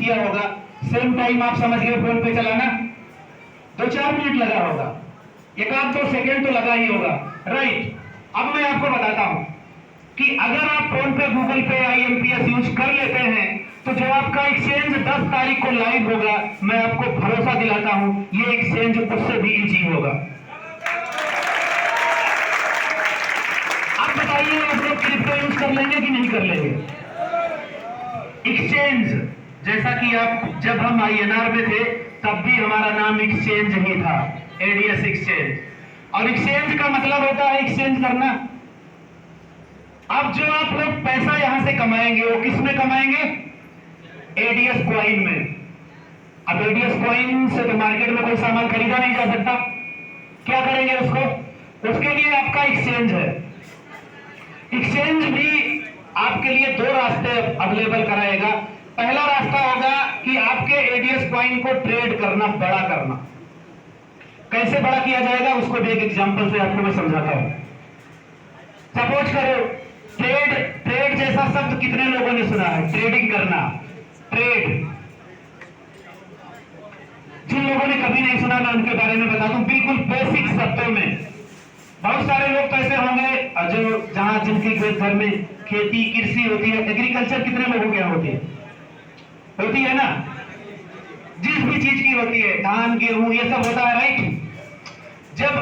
किया होगा, same time आप समझ गए फोन पे चलाना 2-4 मिनट लगा होगा, 1-2 सेकेंड तो लगा ही होगा, राइट। अब मैं आपको बताता हूं कि अगर आप फोन पे गूगल पे IMPS यूज कर लेते हैं तो जो आपका एक्सचेंज 10 तारीख को लाइव होगा, मैं आपको भरोसा दिलाता हूं ये एक्सचेंज उससे भी इजी होगा। आप बताइए आप लोग क्रिप्टो यूज कर लेंगे कि नहीं कर लेंगे? एक्सचेंज, जैसा कि आप जब हम INR में थे तब भी हमारा नाम एक्सचेंज ही था, ADS एक्सचेंज। और एक्सचेंज का मतलब होता है एक्सचेंज करना। अब जो आप लोग पैसा यहां से कमाएंगे वो किस में कमाएंगे? ADS कॉइन में। अब ADS कॉइन से तो मार्केट में कोई सामान खरीदा नहीं जा सकता, क्या करेंगे उसको? उसके लिए आपका एक्सचेंज है। एक्सचेंज भी आपके लिए 2 रास्ते अवेलेबल कराएगा। पहला रास्ता होगा कि आपके ADS कॉइन को ट्रेड करना, बड़ा करना। कैसे बड़ा किया जाएगा उसको भी एक एग्जांपल से आपको मैं समझाता हूं। सपोज करो ट्रेड जैसा शब्द कितने लोगों ने सुना है? ट्रेडिंग करना, ट्रेड। जिन लोगों ने कभी नहीं सुना मैं उनके बारे में बता दूं, बिल्कुल बेसिक शब्दों में। बहुत सारे लोग तो ऐसे होंगे जो जहां जिनके घर में खेती कृषि होती है, एग्रीकल्चर कितने लोगों के यहाँ होती है ना? जिस भी चीज की होती है, धान गेहूं ये सब होता है, राइट। जब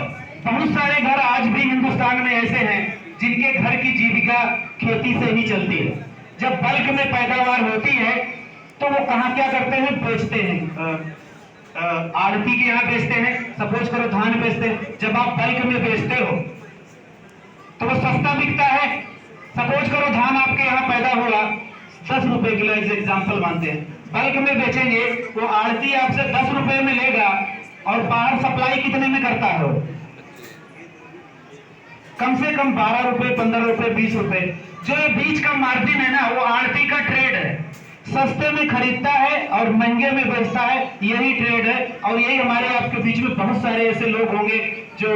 बहुत सारे घर आज भी हिंदुस्तान में ऐसे हैं जिनके घर की जीविका खेती से ही चलती है, जब बल्क में पैदावार होती है तो वो कहां क्या करते हैं? बेचते हैं, आड़ती के यहाँ बेचते हैं। सपोज करो धान बेचते हैं, जब आप बल्क में बेचते हो तो वो सस्ता बिकता है। सपोज करो धान आपके यहाँ पैदा हुआ 10 रुपए किलो, एग्जाम्पल मानते हैं, बल्क में बेचेंगे, वो आड़ती आपसे 10 रुपए में लेगा और बाहर सप्लाई कितने में करता है? कम से कम 12 रुपए, 15 रुपए, 20 रुपए। जो ये बीच का मार्जिन है ना, वो आड़ती का ट्रेड है। सस्ते में खरीदता है और महंगे में बेचता है, यही ट्रेड है। और यही हमारे आपके बीच में बहुत सारे ऐसे लोग होंगे जो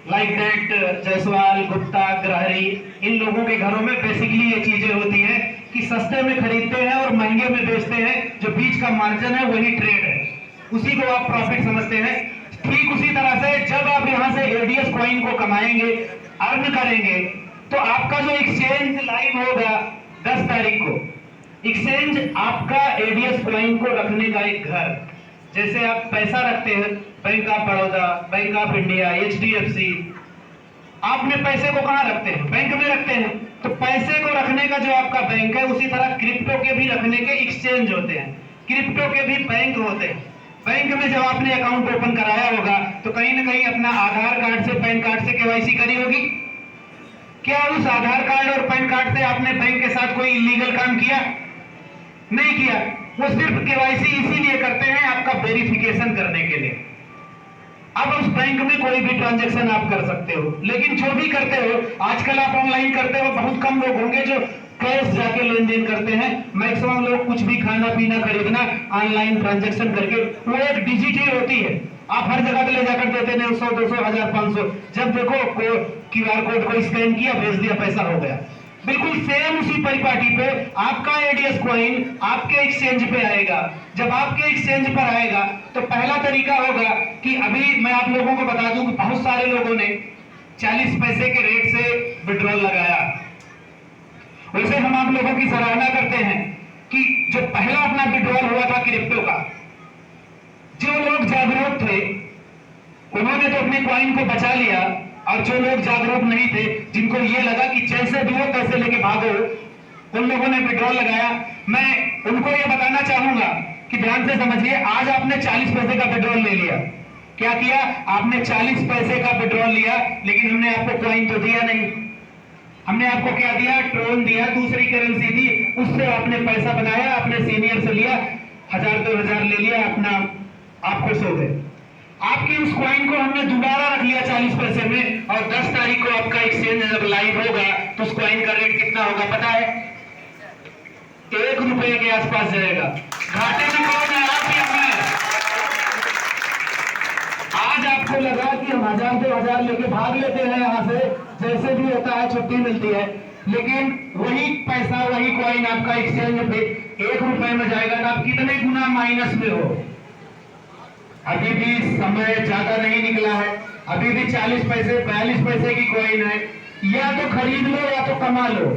लाइक दैट जायसवाल, गुप्ता, ग्रहरी, इन लोगों के घरों में बेसिकली ये चीजें होती हैं कि सस्ते में खरीदते हैं और महंगे में बेचते हैं। जो बीच का मार्जिन है वही ट्रेड है, उसी को आप प्रॉफिट समझते हैं। ठीक उसी तरह से जब आप यहां से ADS कॉइन को कमाएंगे, अर्न करेंगे, तो आपका जो एक्सचेंज लाइव होगा 10 तारीख को, एक्सचेंज आपका ADS कॉइन को रखने का एक घर, जैसे आप पैसा रखते हैं bank of Baroda, bank of India, HDFC, आपने पैसे को कहां रखते हैं? बैंक में रखते हैं। तो पैसे को रखने का जो आपका बैंक है, उसी तरह क्रिप्टो के भी रखने के एक्सचेंज होते हैं, क्रिप्टो के भी बैंक होते हैं। बैंक में जब आपने अकाउंट ओपन कराया होगा तो कहीं ना कहीं अपना आधार कार्ड से, पैन कार्ड से KYC करी होगी। क्या उस आधार कार्ड और पैन कार्ड से आपने बैंक के साथ कोई इलीगल काम किया? नहीं किया। वो सिर्फ KYC इसीलिए करते हैं, आपका वेरिफिकेशन करने के लिए। अब उस बैंक में कोई भी ट्रांजैक्शन आप कर सकते हो, लेकिन जो भी करते हो आजकल आप ऑनलाइन करते हो। बहुत कम लोग होंगे जो कैश जाके लेन देन करते हैं। मैक्सिमम लोग कुछ भी खाना पीना खरीदना ऑनलाइन ट्रांजैक्शन करके, वो एक डिजिटल होती है, आप हर जगह पे ले जाकर देते हैं 100, 200, 1000, 500। जब देखो QR कोड को स्कैन किया, भेज दिया, पैसा हो गया। बिल्कुल सेम उसी परिपाटी पे आपका ADS कॉइन आपके एक्सचेंज पे आएगा। जब आपके एक्सचेंज पर आएगा तो पहला तरीका होगा कि अभी मैं आप लोगों को बता दूं कि बहुत सारे लोगों ने 40 पैसे के रेट से विड्रॉल लगाया। वैसे हम आप लोगों की सराहना करते हैं कि जो पहला अपना विड्रॉल हुआ था क्रिप्टो का, जो लोग जागरूक थे उन्होंने तो अपने कॉइन को बचा लिया, और जो लोग जागरूक नहीं थे, जिनको ये लगा कि जैसे भी हो पैसे लेके भागो, उन लोगों ने विड्रॉल लगाया। मैं उनको ये बताना चाहूंगा कि ध्यान से समझिए, आज आपने 40 पैसे का विड्रॉल ले लिया। क्या किया? आपने 40 पैसे का विड्रॉल लिया, लेकिन हमने आपको कॉइन तो दिया नहीं। हमने आपको क्या दिया? ट्रोन दिया, दूसरी करेंसी दी, उससे आपने पैसा बनाया, अपने सीनियर से लिया, 1000-2000 ले लिया, अपना आपको सो गए। आपकी उस कॉइन को हमने दोबारा रख लिया 40 पैसे में, और 10 तारीख को आपका एक्सचेंज जब लाइव होगा तो उस कॉइन का रेट कितना होगा पता है? 1 रुपए के आसपास जाएगा। घाटे में कौन है? आप ही अपने। आज आपको लगा कि हम 1000-2000 लेके भाग लेते हैं यहां से, जैसे भी होता है, छुट्टी मिलती है, लेकिन वही पैसा, वही कॉइन आपका एक्सचेंज पे 1 रुपए में जाएगा तो आप कितने गुना माइनस में हो। अभी भी समय ज्यादा नहीं निकला है, अभी भी 40 पैसे 42 पैसे की कॉइन है, या तो खरीद लो या तो कमा लो।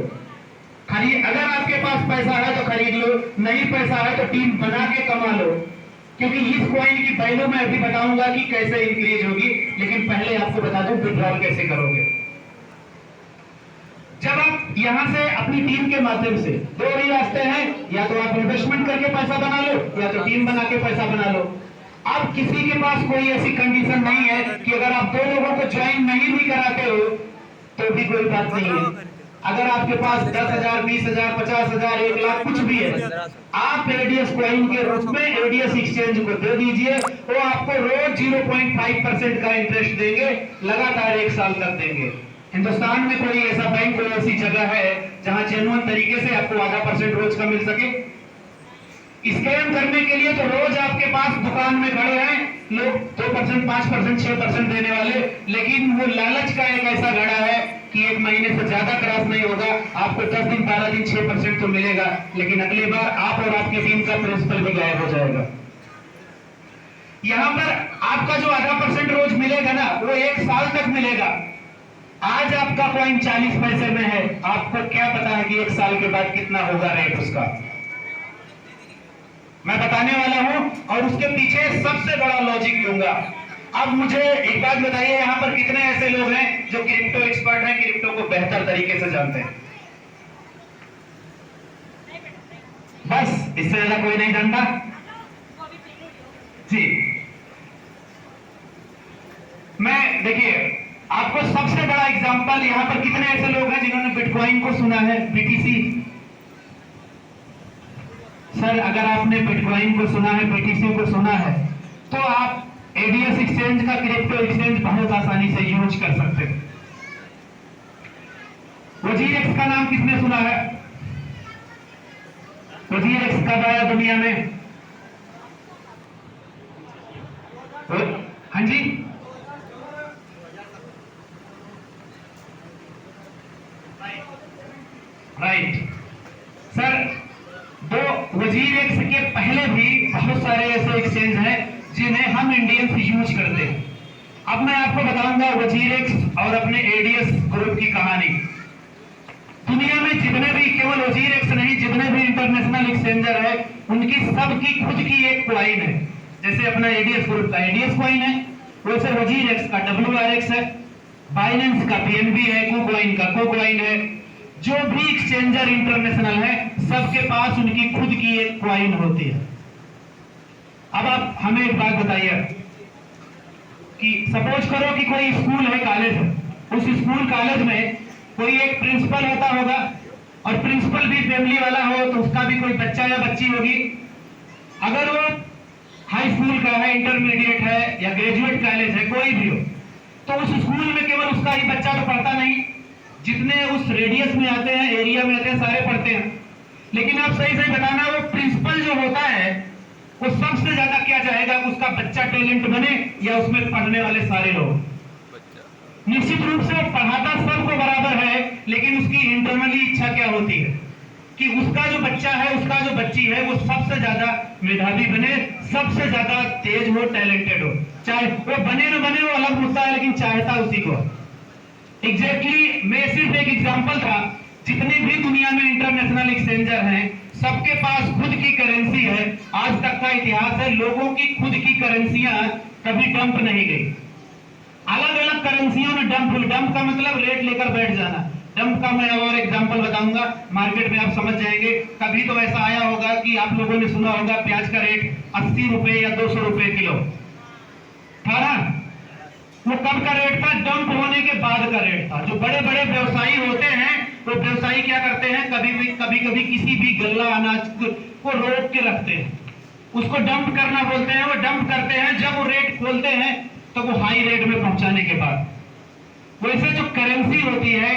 अगर आपके पास पैसा है तो खरीद लो, नहीं पैसा है तो टीम बना के कमा लो, क्योंकि इस कॉइन की वैल्यू मैं अभी बताऊंगा कि कैसे इंक्रीज होगी। लेकिन पहले आपको बता दूं विड्रॉल कैसे करोगे। जब आप यहां से अपनी टीम के माध्यम से, दो ही रास्ते हैं, या तो आप इन्वेस्टमेंट करके पैसा बना लो या तो टीम बना के पैसा बना लो। अब किसी के पास कोई ऐसी कंडीशन नहीं है कि अगर आप 2 लोगों को ज्वाइन नहीं भी कराते हो तो भी कोई बात नहीं है। अगर आपके पास 10,000 20,000 50,000 1 लाख कुछ भी है, आप एडीएस कॉइन के रूप में एडीएस एक्सचेंज को दे दीजिए, वो आपको रोज 0.5% का इंटरेस्ट देंगे, लगातार 1 साल तक देंगे। हिंदुस्तान में कोई ऐसा बैंक, कोई ऐसी जगह है जहां जेन्युइन तरीके से आपको आधा % रोज का मिल सके? स्कैम करने के लिए तो रोज आपके पास दुकान में खड़े हैं लोग 2% 5% 6% देने वाले, लेकिन वो लालच का एक ऐसा घड़ा है कि 1 महीने से ज्यादा क्रॉस नहीं होगा, आपको 10 दिन 12 दिन 6% तो मिलेगा, लेकिन अगली बार आप और आपकी टीम का प्रिंसिपल भी गायब हो जाएगा। यहां पर आपका जो आधा % रोज मिलेगा ना, वो 1 साल तक मिलेगा। आज आपका कॉइन 40 पैसे में है, आपको क्या पता है कि 1 साल के बाद कितना होगा रेट उसका? मैं बताने वाला हूं और उसके पीछे सबसे बड़ा लॉजिक दूंगा। अब मुझे एक बात बताइए, यहां पर कितने ऐसे लोग हैं जो क्रिप्टो एक्सपर्ट हैं, क्रिप्टो को बेहतर तरीके से जानते हैं? बस, इससे ज्यादा कोई नहीं जानता जी। मैं देखिए आपको सबसे बड़ा एग्जांपल, यहां पर कितने ऐसे लोग हैं जिन्होंने बिटकॉइन को सुना है, बीटीसी? सर अगर आपने बिटकॉइन को सुना है, बीटीसी को सुना है, तो आप एडीएस एक्सचेंज का, क्रिप्टो एक्सचेंज बहुत आसानी से यूज कर सकते हैं। वजीरेक्स का नाम किसने सुना है? वजीरेक्स कब आया दुनिया में? हाँ जी, राइट सर। वजीरेक्स के पहले भी बहुत सारे ऐसे एक्सचेंज हैं जिन्हें हम इंडियंस यूज करते हैं। अब मैं आपको बताऊंगा वजीरेक्स और अपने एडीएस ग्रुप की कहानी। दुनिया में जितने भी, केवल वजीरेक्स नहीं, जितने भी इंटरनेशनल एक्सचेंजर है, उनकी सबकी खुद की एक कॉइन है। जैसे अपना एडीएस ग्रुप का एडीएस कॉइन है, वैसे वजीरेक्स का WRX है, बाइनेंस का BNB है, कुकॉइन का कुकॉइन है। जो भी एक्सचेंजर इंटरनेशनल है, सबके पास उनकी खुद की एक कॉइन होती है। अब आप हमें एक बात बताइए कि सपोज करो कि कोई स्कूल है, कॉलेज है, उस स्कूल कॉलेज में कोई एक प्रिंसिपल होता होगा और प्रिंसिपल भी फैमिली वाला हो, तो उसका भी कोई बच्चा या बच्ची होगी। अगर वो हाई स्कूल का है, इंटरमीडिएट है या ग्रेजुएट कॉलेज है, कोई भी हो, तो उस स्कूल में केवल उसका ही बच्चा तो पढ़ता नहीं, जितने उस रेडियस में आते हैं, एरिया में आते हैं, सारे पढ़ते हैं। लेकिन आप सही सही बताना, वो प्रिंसिपल जो होता है वो सबसे ज्यादा क्या चाहेगा? उसका बच्चा टैलेंट बने या उसमें पढ़ने वाले सारे लोग? निश्चित रूप से पढ़ाता सबको बराबर है, लेकिन उसकी इंटरनली इच्छा क्या होती है कि उसका जो बच्चा है, उसका जो बच्ची है, वो सबसे ज्यादा मेधावी बने, सबसे ज्यादा तेज हो, टैलेंटेड हो। चाहे वो बने न बने, वो अलग मुद्दा है, लेकिन चाहता उसी को। एग्जैक्टली मैं सिर्फ एक एग्जांपल था। जितने भी दुनिया में इंटरनेशनल एक्सचेंजर हैं, सबके पास खुद की करेंसी है। आज तक का इतिहास है, लोगों की खुद की करेंसियां कभी डंप नहीं गई। अलग अलग करेंसियों ने डंप का मतलब रेट लेकर बैठ जाना। डंप का मैं और एग्जांपल बताऊंगा, मार्केट में आप समझ जाएंगे। कभी तो ऐसा आया होगा कि आप लोगों ने सुना होगा प्याज का रेट 80 रुपए या 200 रुपए किलो था ना। वो कब का रेट था? डंप होने के बाद का रेट था। जो बड़े बड़े व्यवसायी होते हैं, वो व्यवसायी क्या करते हैं, कभी किसी भी गल्ला अनाज को रोक के रखते हैं, उसको डंप करना बोलते हैं। वो डंप करते हैं, जब वो रेट खोलते हैं तो वो हाई रेट में पहुंचाने के बाद। वैसे जो करेंसी होती है,